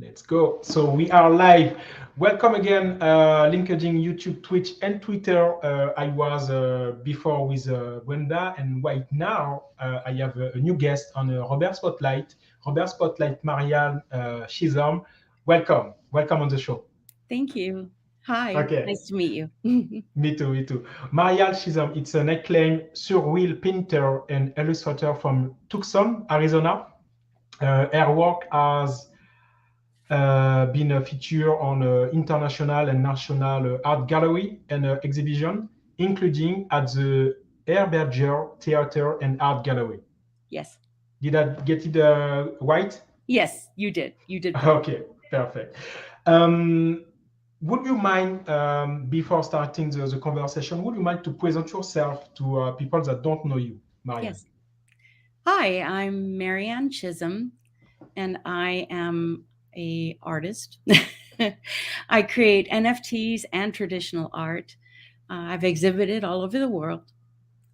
Let's go. So we are live. Welcome again, LinkedIn, YouTube, Twitch, and Twitter. I was before with Brenda, and right now I have a new guest on Robert Spotlight. Robert Spotlight, Maryanne Chisholm. Welcome on the show. Thank you. Hi, Okay, nice to meet you. me too, me too. Maryanne Chisholm, it's an acclaimed surreal painter and illustrator from Tucson, Arizona. Her work has been a feature on international and national art gallery and exhibition, including at the Herberger Theater and Art Gallery. Yes. Did I get it right? Yes, you did. You did. Okay, perfect. Would you mind, before starting the conversation, would you mind to present yourself to people that don't know you, Maryanne? Yes. Hi, I'm Maryanne Chisholm, and I am a artist. I create NFTs and traditional art. I've exhibited all over the world.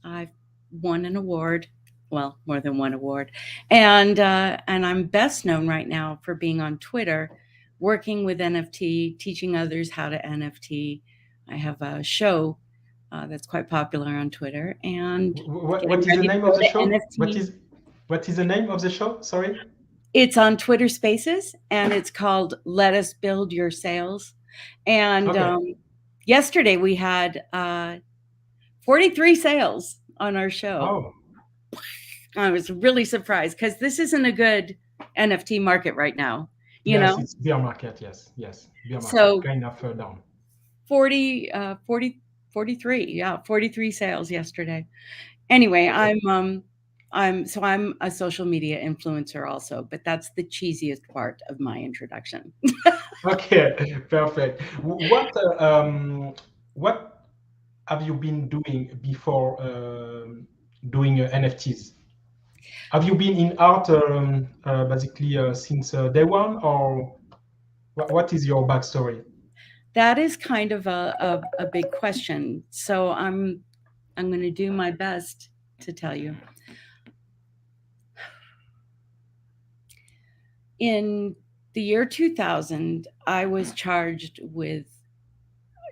I've won an award, well, more than one award, and I'm best known right now for being on Twitter, working with NFT, teaching others how to NFT. I have a show that's quite popular on Twitter, and What is the name of the show? What is the name of the show? Sorry. It's on Twitter Spaces, and it's called "Let Us Build Your Sales." And Okay. yesterday we had 43 sales on our show. Oh, I was really surprised because this isn't a good NFT market right now. yes, it's bear market. Yes, bear market. So Kind of down. 40, 43, yeah, 43 sales yesterday. Anyway, Okay. I'm a social media influencer also, but that's the cheesiest part of my introduction. Okay, perfect. What have you been doing before doing NFTs? Have you been in art basically since day one, or what is your backstory? That is kind of a big question. So I'm going to do my best to tell you. In the year 2000, I was charged with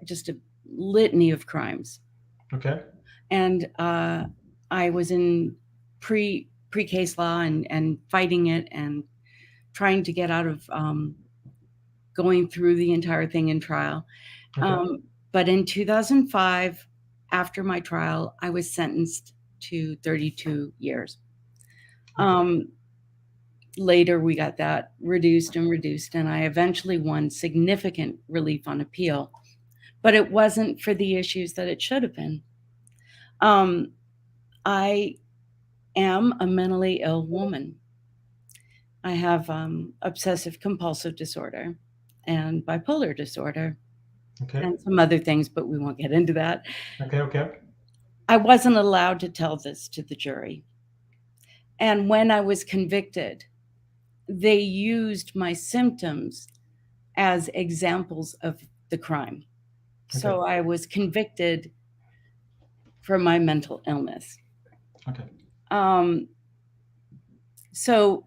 just a litany of crimes. Okay. And I was in pre-case law and fighting it and trying to get out of going through the entire thing in trial. Okay. But in 2005, after my trial, I was sentenced to 32 years. Later, we got that reduced, and I eventually won significant relief on appeal. But it wasn't for the issues that it should have been. I am a mentally ill woman. I have obsessive compulsive disorder and bipolar disorder. Okay. And some other things, but we won't get into that. Okay. I wasn't allowed to tell this to the jury. And when I was convicted, they used my symptoms as examples of the crime. Okay. So I was convicted for my mental illness. Okay. Sorry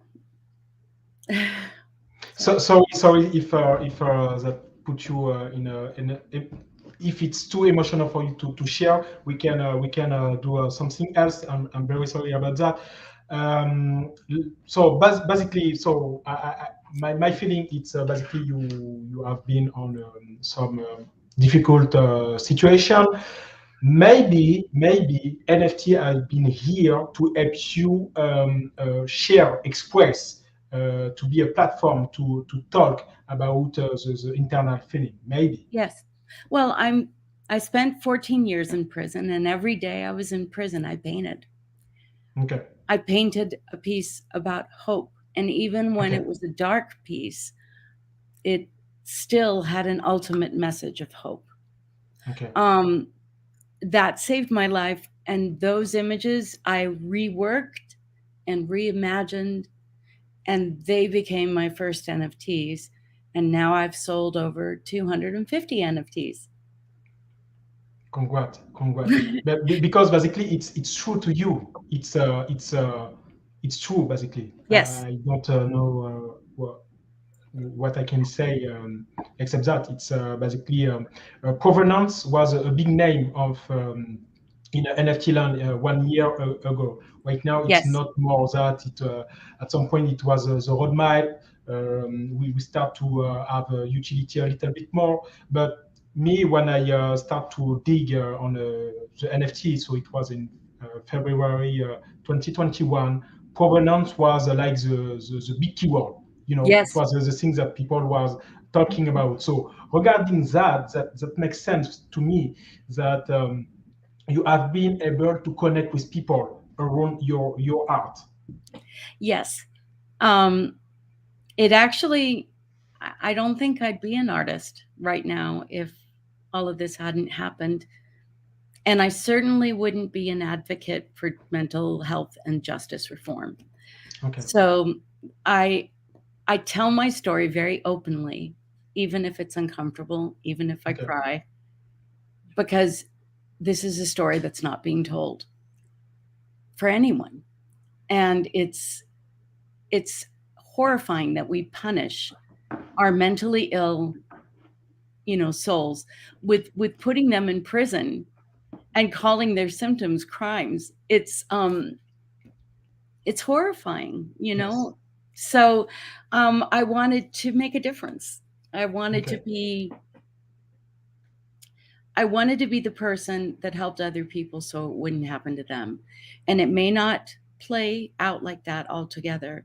if that put you if it's too emotional for you to share, we can do something else. I'm very sorry about that. So basically, so my feeling it's basically you have been on some difficult situation. Maybe NFT has been here to help you share, express, to be a platform to talk about the internal feeling. Maybe. Yes. Well, I spent 14 years in prison, and every day I was in prison, I painted. Okay. I painted a piece about hope, and even when it was a dark piece, it still had an ultimate message of hope. Okay. That saved my life, and those images I reworked and reimagined, and they became my first NFTs. And now I've sold over 250 NFTs. Congrats. But because basically it's true to you. It's true basically. Yes. I don't know what. what I can say, except that it's basically provenance was a big name of in NFT land 1 year ago. Right now, it's Yes. not more that. At some point, it was the roadmap. We start to have a utility a little bit more. But me, when I start to dig on the NFT, so it was in February 2021, provenance was like the big keyword. It Yes. was the thing that people was talking about. So regarding that makes sense to me that you have been able to connect with people around your art. Yes. It actually, I don't think I'd be an artist right now if all of this hadn't happened. And I certainly wouldn't be an advocate for mental health and justice reform. Okay. So I tell my story very openly, even if it's uncomfortable, even if I Okay. cry, because this is a story that's not being told for anyone. And it's horrifying that we punish our mentally ill, souls with putting them in prison and calling their symptoms crimes. It's horrifying, Yes. So I wanted to make a difference. I wanted to Okay. be the person that helped other people so it wouldn't happen to them. And it may not play out like that altogether,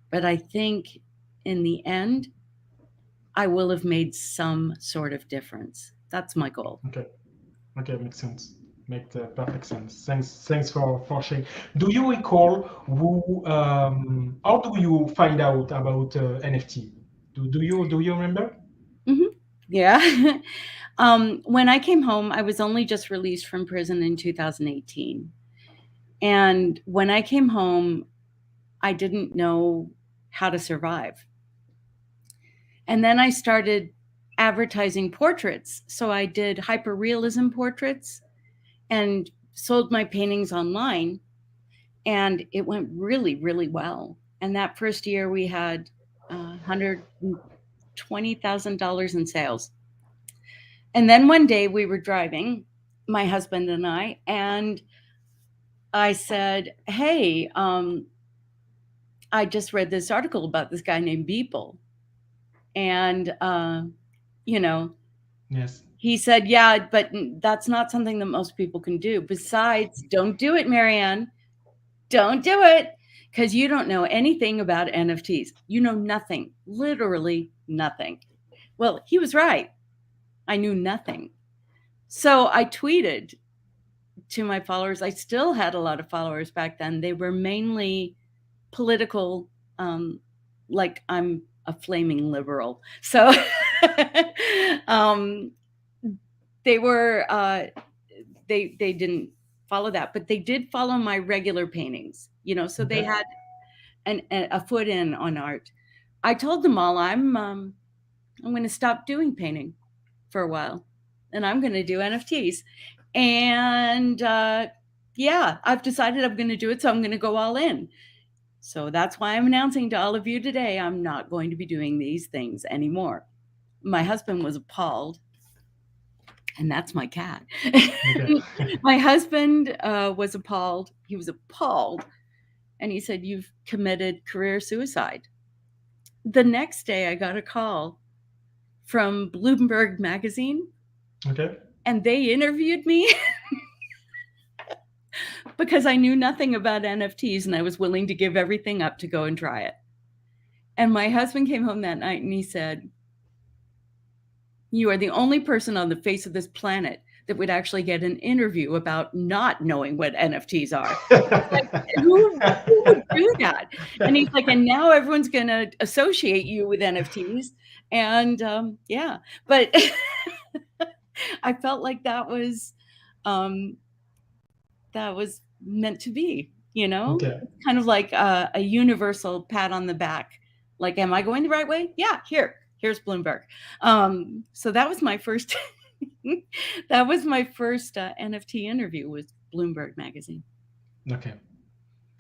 but I think in the end, I will have made some sort of difference. That's my goal. Okay. Okay, makes sense. Makes perfect sense. Thanks for sharing. Do you recall how do you find out about NFT? Do you remember? Mm-hmm. Yeah. When I came home, I was only just released from prison in 2018. And when I came home, I didn't know how to survive. And then I started advertising portraits. So I did hyperrealism portraits and sold my paintings online. And it went really, really well. And that first year, we had $120,000 in sales. And then one day we were driving, my husband and I said, "Hey, I just read this article about this guy named Beeple." And, Yes. he said, "Yeah, but that's not something that most people can do. Besides, don't do it, Maryanne. Don't do it, because you don't know anything about NFTs. You know nothing, literally nothing." Well, he was right. I knew nothing. So I tweeted to my followers. I still had a lot of followers back then. They were mainly political, like I'm a flaming liberal. So they were they didn't follow that, but they did follow my regular paintings, so they Okay. had a foot in on art. I told them all I'm going to stop doing painting for a while, and I'm going to do NFTs. And yeah, I've decided I'm going to do it, so I'm going to go all in. So that's why I'm announcing to all of you today, I'm not going to be doing these things anymore. My husband was appalled, and that's my cat. Okay. My husband was appalled. He was appalled. And he said, "You've committed career suicide." The next day, I got a call from Bloomberg magazine, Okay. and they interviewed me because I knew nothing about NFTs and I was willing to give everything up to go and try it. And my husband came home that night and he said, "You are the only person on the face of this planet that would actually get an interview about not knowing what NFTs are." Like, who would do that? And he's like, "And now everyone's going to associate you with NFTs." And yeah, but I felt like that was meant to be, Okay. It's kind of like a universal pat on the back. Like, am I going the right way? Yeah, here's Bloomberg. So that was my first NFT interview with Bloomberg magazine. Okay.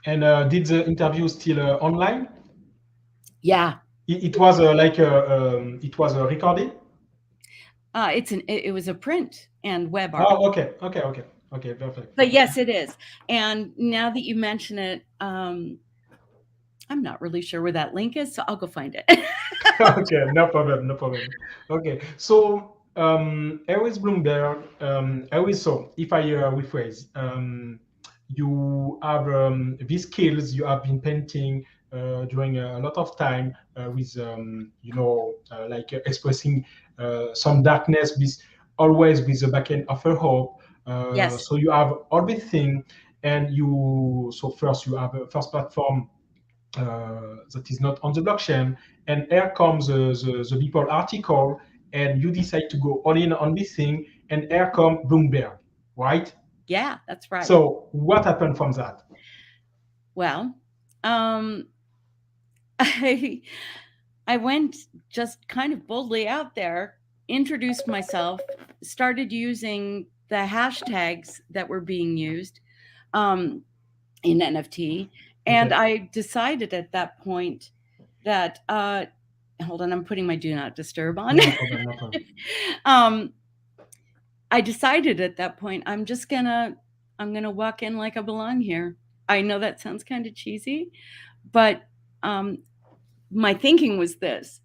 And did the interview still online? Yeah. It was like it was a recording. It was a print and web art. Oh, okay, perfect. But yes, it is. And now that you mention it, I'm not really sure where that link is, so I'll go find it. Okay, no problem. Okay, so Harris Bloomberg, Harris, so if I rephrase, you have these skills you have been painting during a lot of time with, like expressing some darkness, with always with the back end of a hope. Yes. So you have all these things, and so first you have a first platform that is not on the blockchain, and here comes the Beeple article, and you decide to go all in on this thing, and here come Bloomberg, right? Yeah, that's right. So what happened from that? Well, I went just kind of boldly out there, introduced myself, started using the hashtags that were being used in NFT. And Okay. I decided at that point that, hold on, I'm putting my do not disturb on. No problem. I decided at that point, I'm gonna walk in like I belong here. I know that sounds kind of cheesy, but my thinking was this: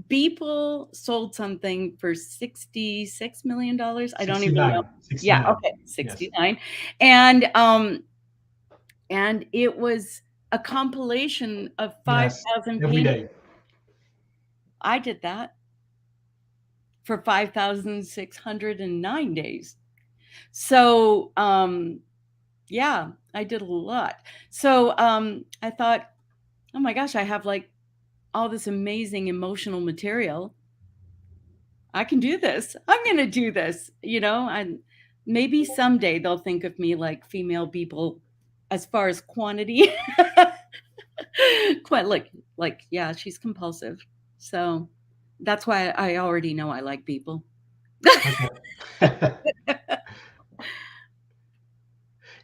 Beeple sold something for $66 million. I don't even know. 69. Yeah, okay, 69. Yes. And it was a compilation of Yes, 5,000 every paintings. day. I did that for 5,609 days. So yeah, I did a lot. So I thought, oh my gosh, I have like all this amazing emotional material. I can do this. I'm going to do this, and maybe someday they'll think of me like female people as far as quantity. Quite like, yeah, she's compulsive. So that's why I already know I like people. Okay.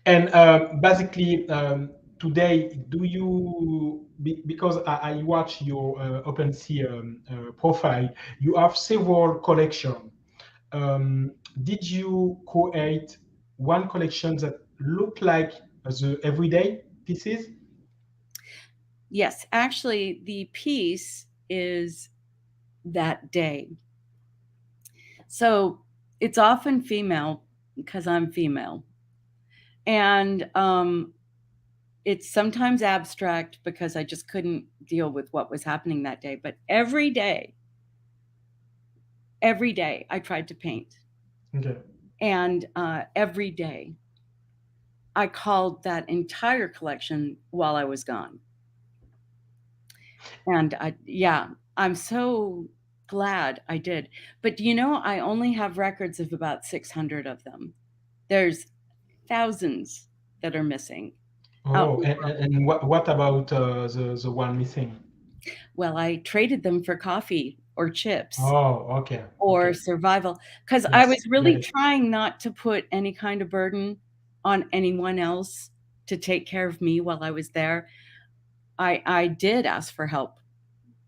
And basically, today, because I watch your OpenSea profile, you have several collections. Did you create one collection that look like the everyday pieces? Yes, actually, the piece is that day. So it's often female because I'm female. And it's sometimes abstract because I just couldn't deal with what was happening that day. But every day, I tried to paint. Okay. And every day, I called that entire collection while I was gone. And I'm so glad I did. But I only have records of about 600 of them. There's thousands that are missing. Oh, and what about the one missing? Well, I traded them for coffee or chips Oh, okay. or Okay. survival, because I was Yes, get really it. trying not to put any kind of burden on anyone else to take care of me while I was there. I did ask for help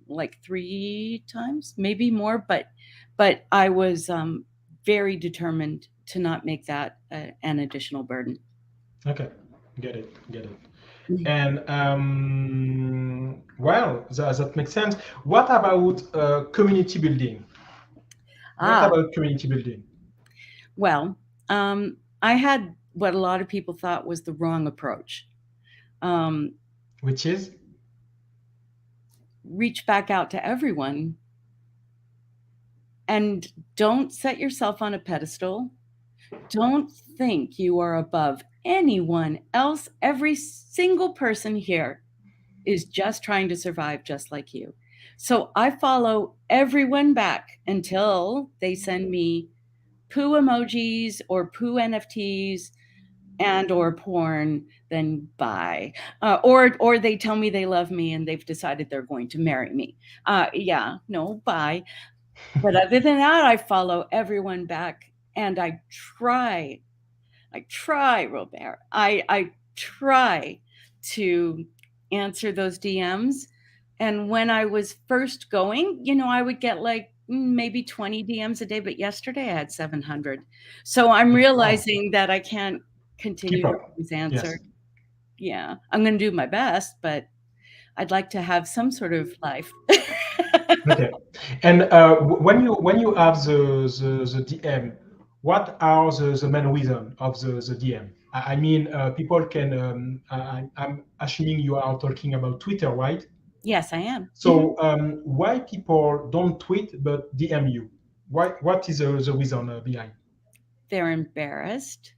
like 3 times, maybe more, but I was very determined to not make that an additional burden. Okay, get it. And well, that makes sense. What about community building? What Ah, about community building? well, I had what a lot of people thought was the wrong approach. Which is? Reach back out to everyone and don't set yourself on a pedestal. Don't think you are above anyone else. Every single person here is just trying to survive just like you. So I follow everyone back until they send me poo emojis or poo NFTs and or porn, then bye. Or they tell me they love me and they've decided they're going to marry me. Bye. But other than that, I follow everyone back, and I try, Robert. I try to answer those DMs And when I was first going, I would get like maybe 20 DMs a day, but yesterday I had 700. So I'm realizing that I can't continue Keep to up. always Yes. answer. Yeah, I'm going to do my best, but I'd like to have some sort of life. Okay. And when you have the DM, what are the main reason of the DM? I mean, people can. I'm assuming you are talking about Twitter, right? Yes, I am. So why people don't tweet but DM you? Why? What is the reason behind? They're embarrassed.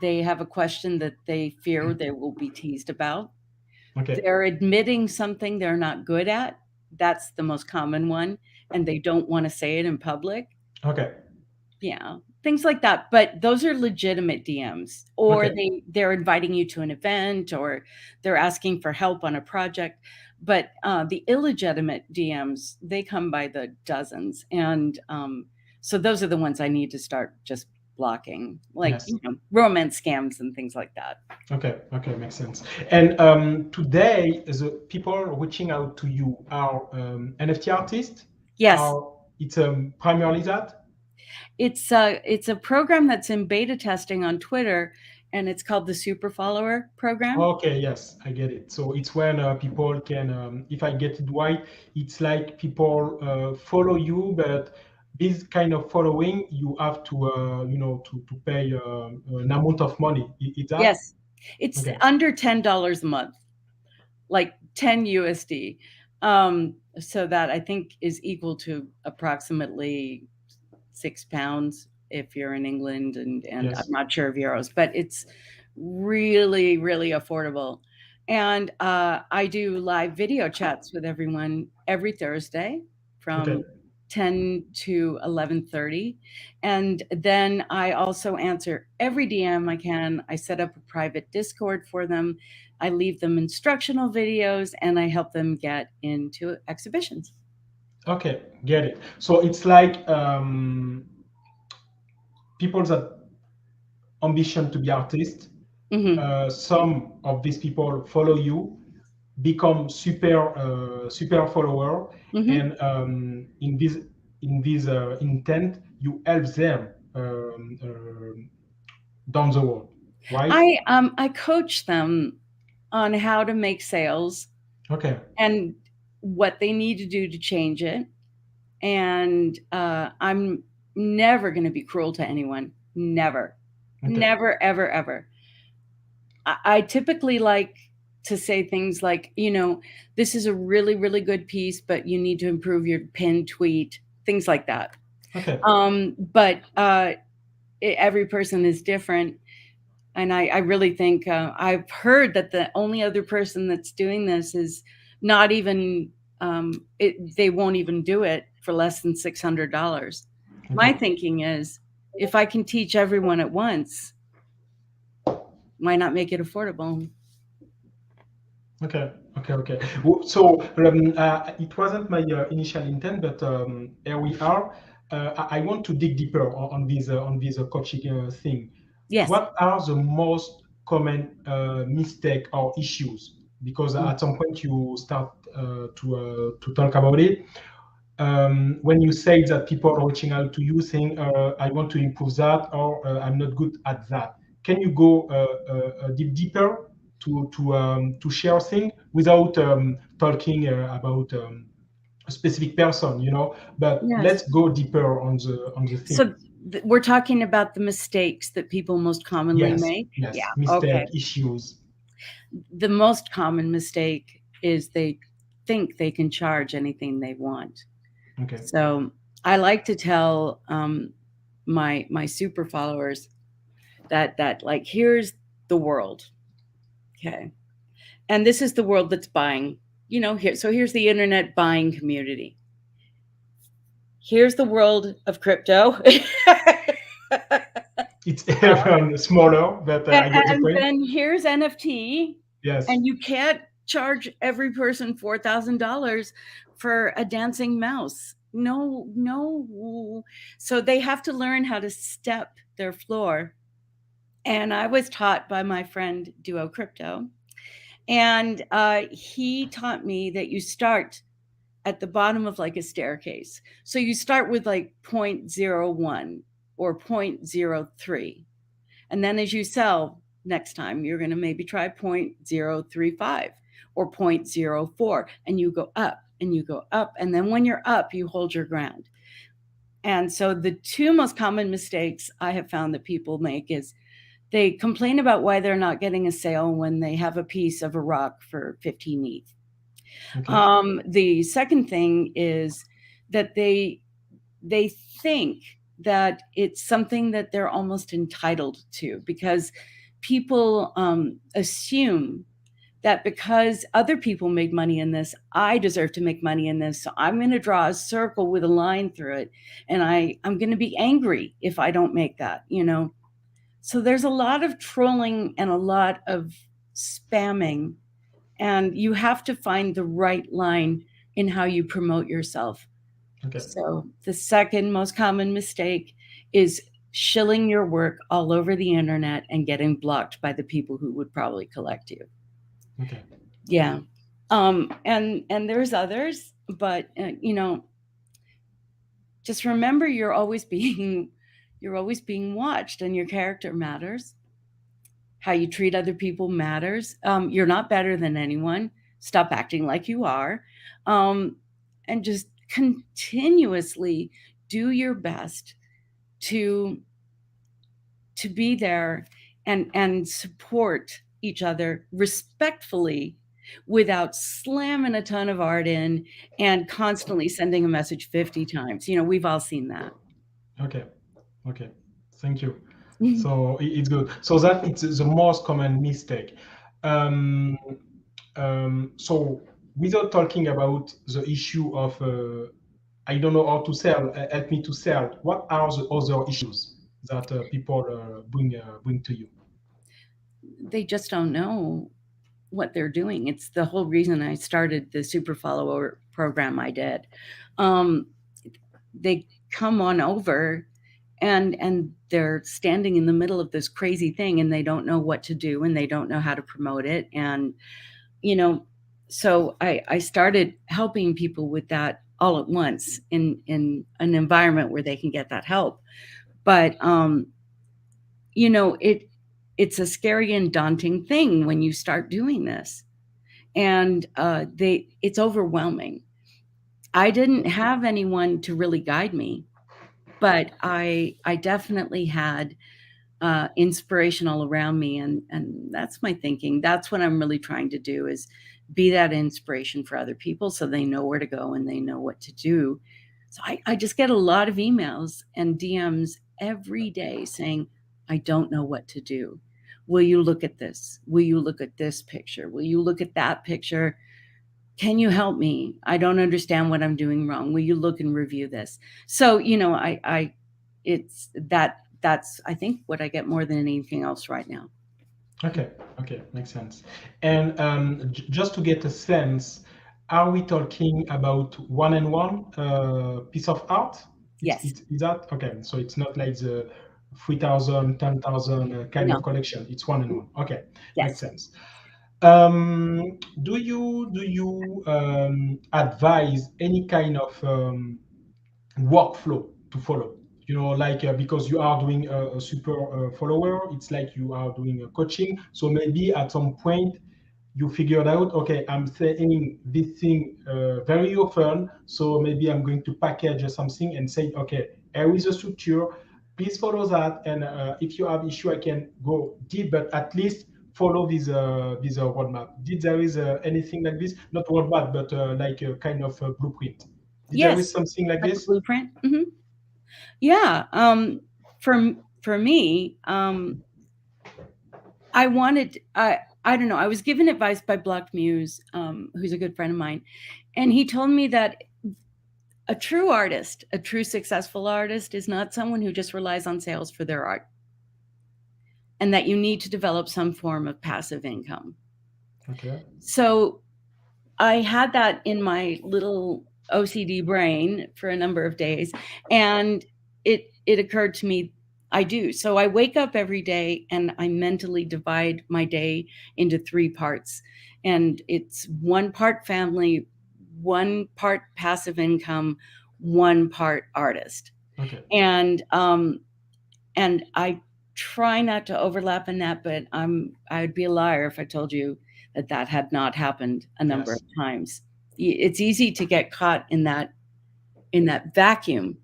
They have a question that they fear they will be teased about. Okay. They're admitting something they're not good at. That's the most common one. And they don't want to say it in public. Okay. Yeah, things like that. But those are legitimate DMs, or Okay. they're inviting you to an event, or they're asking for help on a project. But the illegitimate DMs, they come by the dozens. And so those are the ones I need to start just blocking, like Yes. romance scams and things like that. Okay. Okay. Makes sense. And today, the people reaching out to you are NFT artists. Yes. It's primarily that. It's a program that's in beta testing on Twitter, and it's called the Super Follower Program. Okay, yes, I get it. So it's when people can, if I get it right, it's like people follow you, but this kind of following, you have to, to pay an amount of money. Is that? Yes, it's Okay. under $10 a month, like 10 USD. So that I think is equal to approximately £6 if you're in England, and Yes. I'm not sure of euros, but it's really, really affordable. And I do live video chats with everyone every Thursday from Okay. 10 to 11:30. And then I also answer every DM I can. I set up a private Discord for them. I leave them instructional videos, and I help them get into exhibitions. Okay, get it. So it's like people that ambition to be artists. Some of these people follow you, become super follower, and in this intent, you help them down the road, right? I coach them on how to make sales Okay. and what they need to do to change it. And I'm never going to be cruel to anyone. Never. Okay. Never, ever, ever. I typically like to say things like, this is a really, really good piece, but you need to improve your pinned tweet, things like that. Okay. But every person is different. And I really think I've heard that the only other person that's doing this is not even, they won't even do it for less than $600. Okay. My thinking is, if I can teach everyone at once, why not make it affordable? Okay. So it wasn't my initial intent, but here we are. I want to dig deeper on this coaching thing. Yes. What are the most common mistake or issues? Because at some point you start to talk about it. When you say that people are reaching out to you saying, "I want to improve that," or "I'm not good at that," can you go deep deeper to share things without talking about a specific person, But Yes. let's go deeper on the thing. So we're talking about the mistakes that people most commonly make. Yes, Yeah. mistake, Okay. issues. The most common mistake is they think they can charge anything they want. Okay. So I like to tell my super followers that like, here's the world. Okay. And this is the world that's buying, here's the internet buying community. Here's the world of crypto. It's even smaller, but I get the point. And then here's NFT. Yes. And you can't charge every person $4,000 for a dancing mouse. No. So they have to learn how to step their floor. And I was taught by my friend Duo Crypto. And he taught me that you start at the bottom of like a staircase. So you start with like 0.01 or 0.03. And then as you sell next time, you're going to maybe try 0.035 or 0.04. And you go up and you go up. And then when you're up, you hold your ground. And so the two most common mistakes I have found that people make is they complain about why they're not getting a sale when they have a piece of a rock for 15 ETH. Okay. The second thing is that they think that it's something that they're almost entitled to, because people assume that because other people made money in this, I deserve to make money in this. So I'm going to draw a circle with a line through it. And I'm going to be angry if I don't make that, you know? So there's a lot of trolling and a lot of spamming, and you have to find the right line in how you promote yourself. Okay. So the second most common mistake is shilling your work all over the internet and getting blocked by the people who would probably collect you. Okay. Yeah. And there's others, but you know, just remember you're always being watched, and your character matters. How you treat other people matters. You're not better than anyone. Stop acting like you are. And just continuously do your best to be there and support each other respectfully, without slamming a ton of art in and constantly sending a message 50 times. You know, we've all seen that. Okay. Thank you. So it's good. So that it's the most common mistake. So without talking about the issue of I don't know how to sell, help me to sell, what are the other issues that people bring to you? They just don't know what they're doing. It's the whole reason I started the super follower program I did. They come on over and they're standing in the middle of this crazy thing, and they don't know what to do, and they don't know how to promote it. And, you know, so I started helping people with that all at once in an environment where they can get that help. But, you know, it's a scary and daunting thing when you start doing this, and it's overwhelming. I didn't have anyone to really guide me, but I definitely had inspirational around me, and that's my thinking. That's what I'm really trying to do, is be that inspiration for other people, so they know where to go and they know what to do. So I just get a lot of emails and DMs every day saying, I don't know what to do. Will you look at this? Will you look at this picture? Will you look at that picture? Can you help me? I don't understand what I'm doing wrong. Will you look and review this? So, you know, that's I think what I get more than anything else right now. Okay, makes sense. And just to get a sense, are we talking about one-on-one piece of art? Yes. Is that okay? So it's not like the 3,000, 10,000 kind of collection. It's one-on-one. Okay, yes. Makes sense. Do you advise any kind of workflow to follow? You know, like because you are doing a super follower, it's like you are doing a coaching. So maybe at some point you figured out, okay, I'm saying this thing very often, so maybe I'm going to package something and say, okay, here is a structure, please follow that, and if you have issue, I can go deep, but at least follow this roadmap. Did there is anything like this? Not roadmap, but like a kind of blueprint. Yes, there is something like this? Blueprint. Mm-hmm. Yeah. For me, I wanted. I don't know. I was given advice by Block Muse, who's a good friend of mine, and he told me that a true artist, a true successful artist, is not someone who just relies on sales for their art, and that you need to develop some form of passive income. Okay. So I had that in my little OCD brain for a number of days, and it occurred to me, I do. So I wake up every day and I mentally divide my day into 3 parts. and it's one part family, one part passive income, one part artist. Okay. And I try not to overlap in that, but I would be a liar if I told you that had not happened a number of times. It's easy to get caught in that vacuum,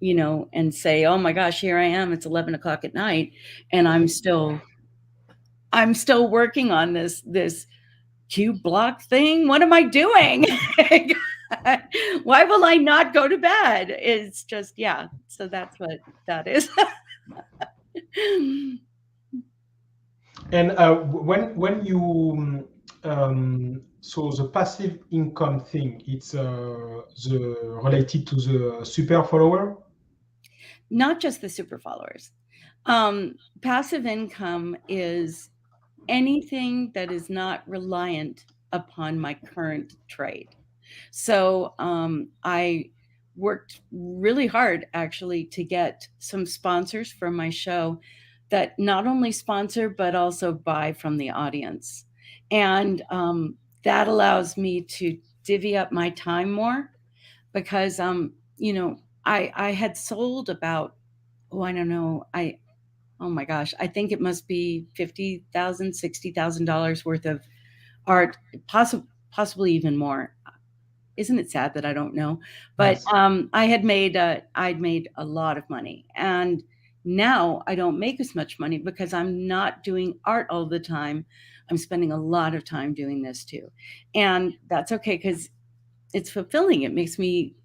and say, oh my gosh, here I am, it's 11 o'clock at night, and I'm still working on this cube block thing. What am I doing? Why will I not go to bed? It's just, yeah. So that's what that is. And when you so the passive income thing, it's related to the super follower? Not just the super followers. Passive income is anything that is not reliant upon my current trade. So I worked really hard, actually, to get some sponsors for my show that not only sponsor, but also buy from the audience. And that allows me to divvy up my time more, because, I had sold about, I don't know, oh my gosh, I think it must be $50,000, $60,000 worth of art, possibly even more. Isn't it sad that I don't know? But Yes. I'd made a lot of money, and now I don't make as much money because I'm not doing art all the time. I'm spending a lot of time doing this too, and that's okay, because it's fulfilling. It makes me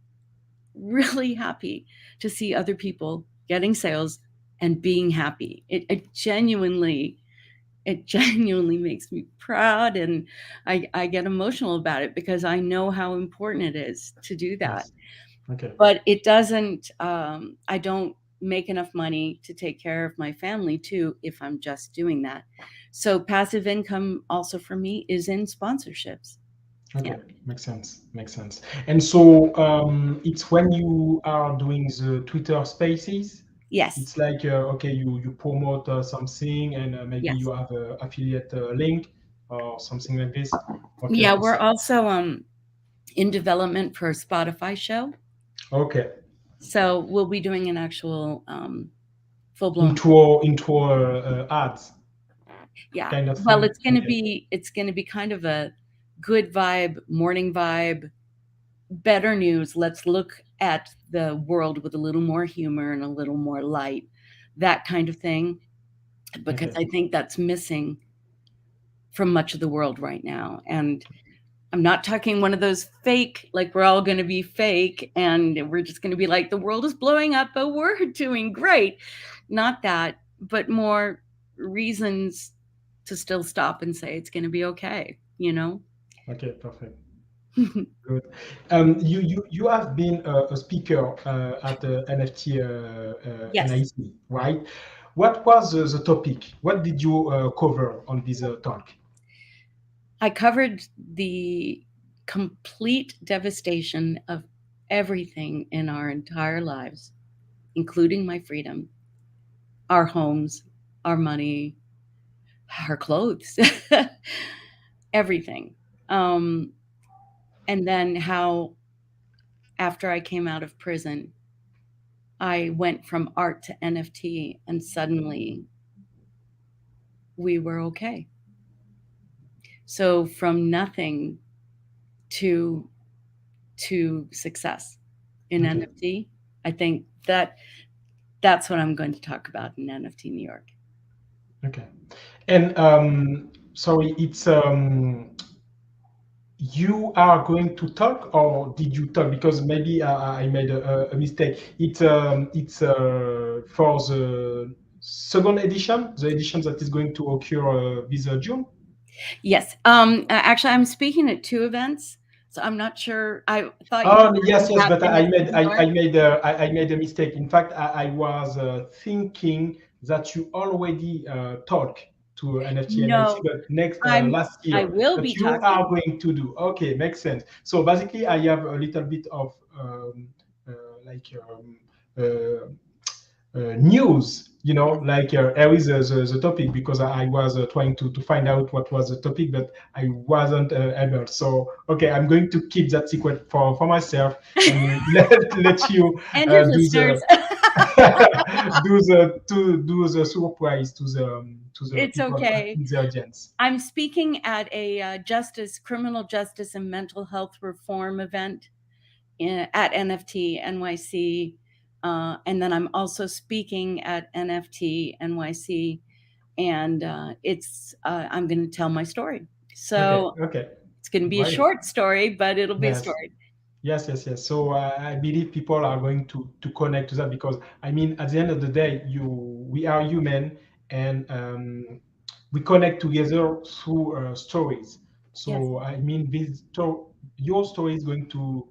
really happy to see other people getting sales and being happy. It genuinely makes me proud, and I get emotional about it, because I know how important it is to do that. Yes. Okay. But it doesn't, I don't make enough money to take care of my family too if I'm just doing that. So passive income also for me is in sponsorships. Okay, Yeah. makes sense. Makes sense. And so it's when you are doing the Twitter Spaces. Yes. It's like okay, you promote something, and maybe Yes. you have an affiliate link or something like this. Okay. Yeah, we're also in development for a Spotify show. Okay. So we'll be doing an actual full-blown Into ads. Yeah. Kind of Well, thing. it's gonna be kind of a good vibe, morning vibe, better news. Let's look at the world with a little more humor and a little more light, that kind of thing, because Okay. I think that's missing from much of the world right now. And I'm not talking one of those fake, like we're all going to be fake and we're just going to be like, the world is blowing up, but we're doing great. Not that, but more reasons to still stop and say it's going to be okay, Okay, perfect. Good. You have been a speaker at the NFT Yes. NIC, right? What was the topic? What did you cover on this talk? I covered the complete devastation of everything in our entire lives, including my freedom, our homes, our money, our clothes, everything. And then how, after I came out of prison, I went from art to NFT, and suddenly we were okay. So from nothing to success in Okay. NFT, I think that's what I'm going to talk about in NFT New York. Okay. And sorry, it's you are going to talk, or did you talk? Because maybe I made a mistake. It's for the second edition, the edition that is going to occur this June. Yes. Actually, I'm speaking at 2 events, so I'm not sure. I thought you Oh yes, yes, have but NFT New York. I made a mistake. In fact, I was thinking that you already talked to NFT NIC, No, but next last I year, will but be you are talking. going to do. Okay, makes sense. So basically, I have a little bit of like news, like here is the topic, because I was trying to find out what was the topic, but I wasn't able. So, okay, I'm going to keep that secret for myself and let you And your do listeners. do the surprise to the It's people okay. in the audience. I'm speaking at a criminal justice and mental health reform event at NFT NYC. And then I'm also speaking at NFT NYC. And I'm going to tell my story. So Okay. it's going to be a Right. short story, but it'll be a Yes. story. Yes. So I believe people are going to connect to that, because I mean, at the end of the day, we are human, and we connect together through stories. So Yes. I mean, your story is going to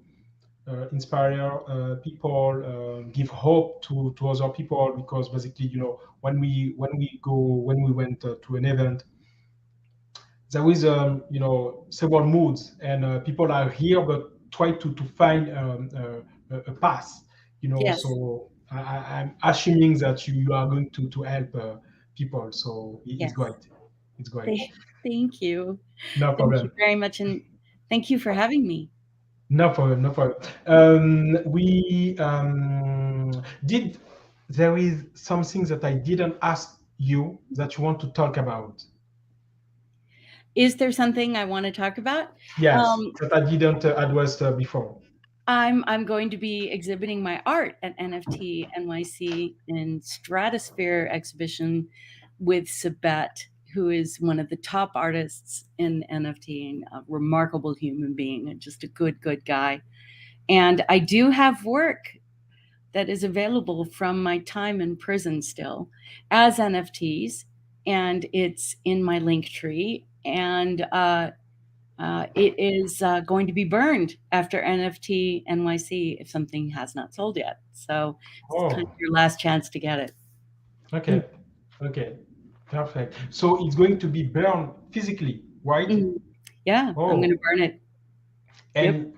inspire people, give hope to other people, because basically, when we went to an event, there is several moods, and people are here but try to find a path, Yes. so I'm assuming that you are going to help people, so it's Yes. great. Thank you. No Thank you problem. very much. And thank you for having me. No problem. We did there is something that I didn't ask you that you want to talk about? Is there something I want to talk about? Yes, that I didn't address before. I'm going to be exhibiting my art at NFT NYC in Stratosphere exhibition with Sabet, who is one of the top artists in NFT, and a remarkable human being, and just a good guy. And I do have work that is available from my time in prison still as NFTs, and it's in my link tree. And it is going to be burned after NFT NYC if something has not sold yet. So it's kind of Oh, your last chance to get it. okay. Okay. Perfect. So it's going to be burned physically, right? Mhm. Yeah, I'm going to Oh, burn it. Yep.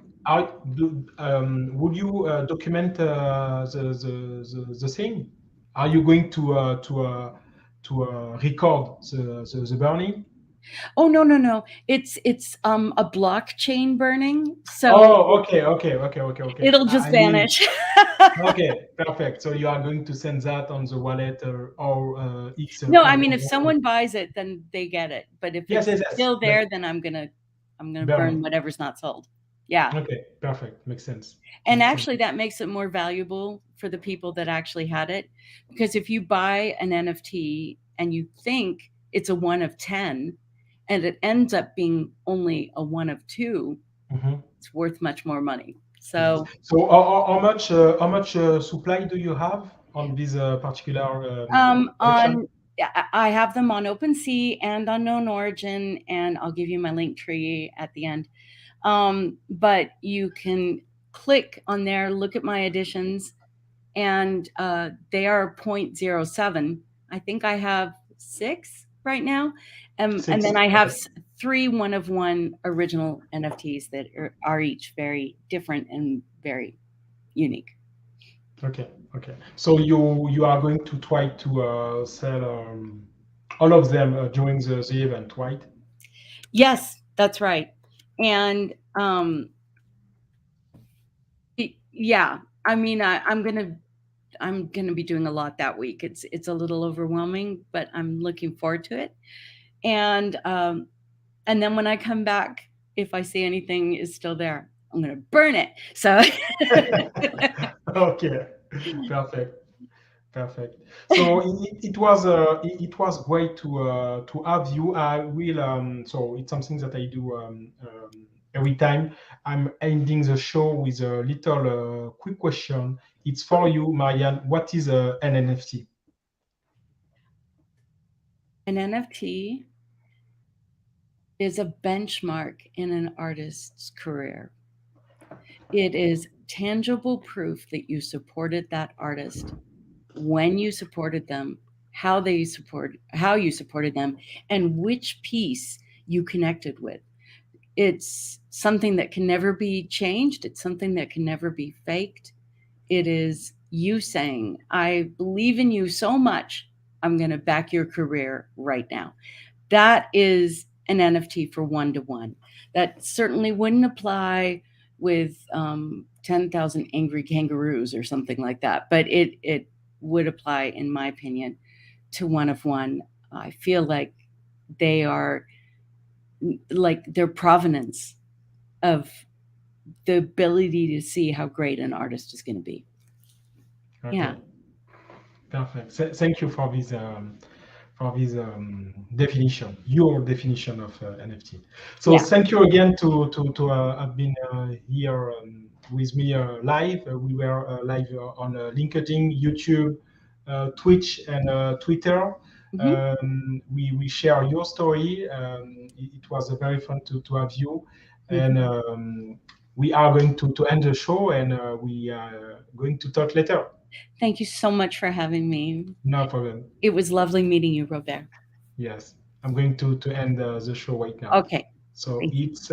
and would you document the thing? Are you going to record the burning? Oh, no. It's a blockchain burning, so Oh, okay. it'll just I mean, vanish. okay, perfect. So you are going to send that on the wallet, or X, No, I mean, if someone buys it, then they get it. But if yes, it's yes. still But there, then I'm gonna burn burn it. whatever's not sold. Yeah. Okay, perfect. Makes sense. And actually, that makes it more valuable for the people that actually had it. Because if you buy an NFT and you think it's a one of 10, and it ends up being only a one of 2, Mhm. it's worth much more money. Yes. So So how much supply do you have on this particular collection? on I have them on OpenSea and on Known Origin, and I'll give you my link tree at the end. But you can click on there, look at my editions, and they are 0.07. I think I have 6 right now. And then Six. I have Okay. 3 one of one original NFTs that are each very different and very unique. Okay. So you are going to try to sell all of them during the event, right? Yes, that's right. And yeah, I mean, I'm gonna be doing a lot that week. It's a little overwhelming, but I'm looking forward to it. And then when I come back, if I see anything is still there, I'm gonna burn it. So Okay. Perfect. Perfect. So it was great to have you. I will so it's something that I do every time. I'm ending the show with a little quick question. It's for you, Maryanne. What is an NFT? an NFT is a benchmark in an artist's career. It is tangible proof that you supported that artist, when you supported them, how you supported them, and which piece you connected with. It's something that can never be changed. It's something that can never be faked. It is you saying, I believe in you so much, I'm going to back your career right now. That is an NFT for one-to-one. That certainly wouldn't apply with 10,000 angry kangaroos or something like that, but it would apply, in my opinion, to one-of-one. I feel like they are like their provenance of the ability to see how great an artist is going to be. Okay. Yeah. Perfect. Thank you for this definition, your definition of NFT. So Yeah. thank you again to have been here with me live. We were live on LinkedIn, YouTube, Twitch, and Twitter. We share your story. It was very fun to have you. And we are going to end the show, and we are going to talk later. Thank you so much for having me. No problem. It was lovely meeting you, Robert. Yes, I'm going to end the show right now. Okay. So Thank you. it's